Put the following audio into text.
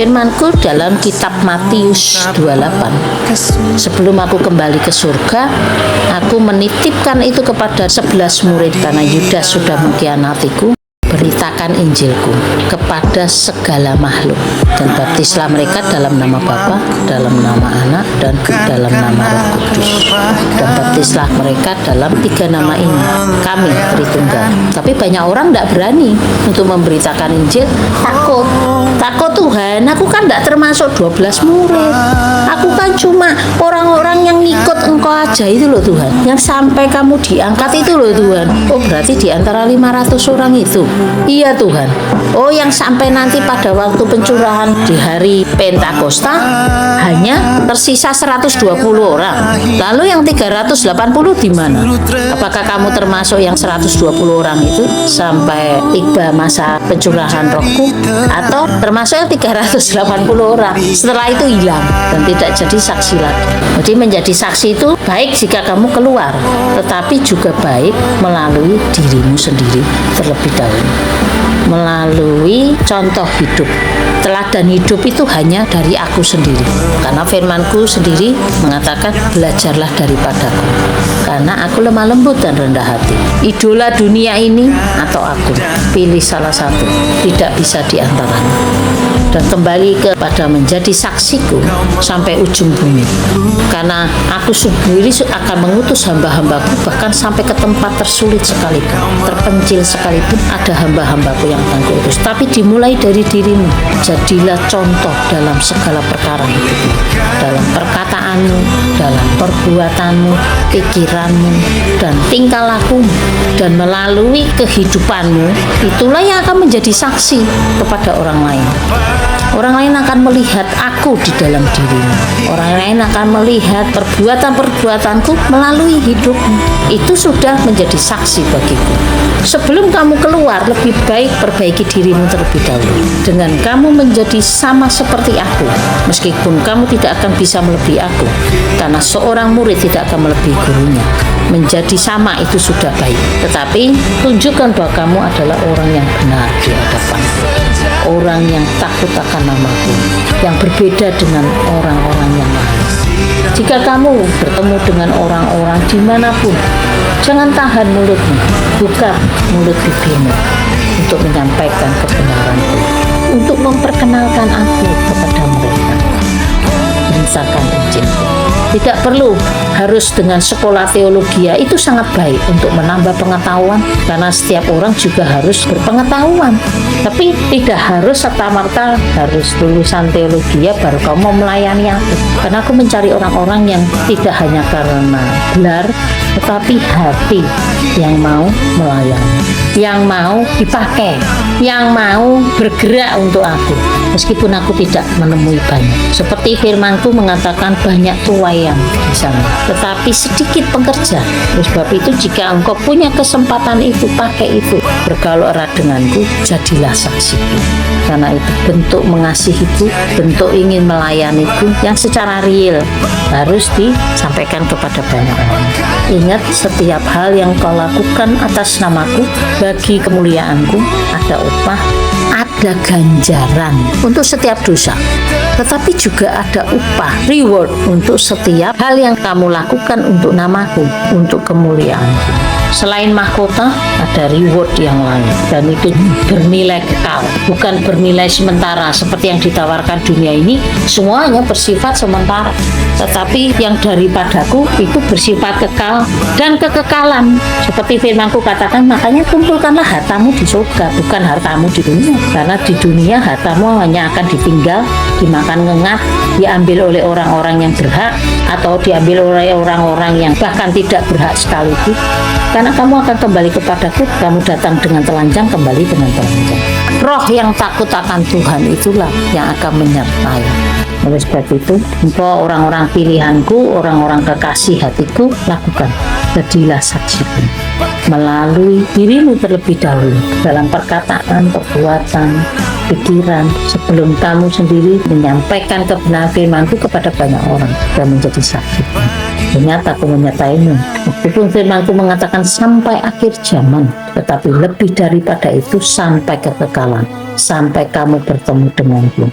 Firman-Ku dalam kitab Matius 28. Sebelum aku kembali ke surga, aku menitipkan itu kepada 11 murid karena Yudas sudah mengkhianatiku. Beritakan Injilku kepada segala makhluk dan baptislah mereka dalam nama Bapa, dalam nama Anak, dan dalam nama Roh Kudus. Dan baptislah mereka dalam 3 nama ini, Kami Tritunggal. Tapi banyak orang tidak berani untuk memberitakan Injil, takut Tuhan, aku kan tidak termasuk 12 murid, aku kan cuma orang-orang yang ngikut Engkau aja itu loh Tuhan, yang sampai kamu diangkat itu loh Tuhan. Oh berarti di antara 500 orang itu. Iya Tuhan. Oh yang sampai nanti pada waktu pencurahan di hari Pentakosta hanya tersisa 120 orang. Lalu yang 380 di mana? Apakah kamu termasuk yang 120 orang itu sampai tiba masa pencurahan Rohku, atau termasuk yang 380 orang setelah itu hilang dan tidak jadi saksi lagi? Jadi menjadi saksi itu baik jika kamu keluar, tetapi juga baik melalui dirimu sendiri terlebih dahulu, melalui contoh hidup. Teladan hidup itu hanya dari aku sendiri, karena firman-Ku sendiri mengatakan belajarlah daripadaku, karena aku lemah lembut dan rendah hati. Idola dunia ini atau aku, pilih salah satu, tidak bisa diantaranya. Dan kembali kepada menjadi saksiku sampai ujung bumi, karena aku sendiri akan mengutus hamba-hambaku bahkan sampai ke tempat tersulit sekalipun, terpencil sekalipun, ada hamba-hambaku yang akan kuutus. Tapi dimulai dari dirimu, jadilah contoh dalam segala perkara hidupmu, dalam perkataanmu, dalam perbuatanmu, pikiranmu, dan tingkah lakumu, dan melalui kehidupanmu itulah yang akan menjadi saksi kepada orang lain. Orang lain akan melihat aku di dalam dirimu. Orang lain akan melihat perbuatan-perbuatanku melalui hidupmu. Itu sudah menjadi saksi bagiku. Sebelum kamu keluar, lebih baik perbaiki dirimu terlebih dahulu. Dengan kamu menjadi sama seperti aku, meskipun kamu tidak akan bisa melebihi aku, karena seorang murid tidak akan melebihi gurunya. Menjadi sama itu sudah baik, tetapi tunjukkan bahwa kamu adalah orang yang benar di hadapanku, orang yang takut akan namaku, yang berbeda dengan orang-orang yang lain. Jika kamu bertemu dengan orang-orang dimanapun, jangan tahan mulutmu, buka mulut bibirmu untuk menyampaikan kebenaranku, untuk memperkenalkan aku kepada mereka. Beritakan Injilku. Tidak perlu harus dengan sekolah teologi, itu sangat baik untuk menambah pengetahuan, karena setiap orang juga harus berpengetahuan. Tapi tidak harus serta-merta harus lulusan teologi baru kamu mau melayani aku. Karena aku mencari orang-orang yang tidak hanya karena gelar, tetapi hati yang mau melayani, yang mau dipakai, yang mau bergerak untuk aku. Meskipun aku tidak menemui banyak, seperti firman-Ku mengatakan banyak tuayan di sana, tetapi sedikit pekerja. Oleh sebab itu, jika engkau punya kesempatan itu, pakai itu. Bergaul erat denganku, jadilah saksiku. Karena itu bentuk mengasihiku, bentuk ingin melayaniku yang secara real harus disampaikan kepada banyak orang. Ingat, setiap hal yang kau lakukan atas namaku, bagi kemuliaanku, ada upah, ada ganjaran untuk setiap dosa, tetapi juga ada upah, reward untuk setiap hal yang kamu lakukan untuk namaku, untuk kemuliaanku. Selain mahkota, ada reward yang lain, dan itu bernilai kekal, bukan bernilai sementara seperti yang ditawarkan dunia ini. Semuanya bersifat sementara, tetapi yang daripadaku itu bersifat kekal dan kekekalan. Seperti firman-Ku katakan, makanya kumpulkanlah hartamu di surga, bukan hartamu di dunia. Karena di dunia hartamu hanya akan ditinggal, dimakan ngengat, diambil oleh orang-orang yang berhak, atau diambil oleh orang-orang yang bahkan tidak berhak sekaligus. Karena kamu akan kembali kepadaku, kamu datang dengan telanjang, kembali dengan telanjang. Roh yang takut akan Tuhan itulah yang akan menyertai. Oleh sebab itu, engkau orang-orang pilihanku, orang-orang kekasih hatiku, lakukan. Jadilah saksiku melalui dirimu terlebih dahulu, dalam perkataan, perbuatan, pikiran, sebelum kamu sendiri menyampaikan kebenaran firman-Ku kepada banyak orang dan menjadi saksi. Ingat, aku menyertaimu. Meskipun firman-Ku mengatakan sampai akhir zaman, tetapi lebih daripada itu sampai kekekalan, sampai kamu bertemu denganku.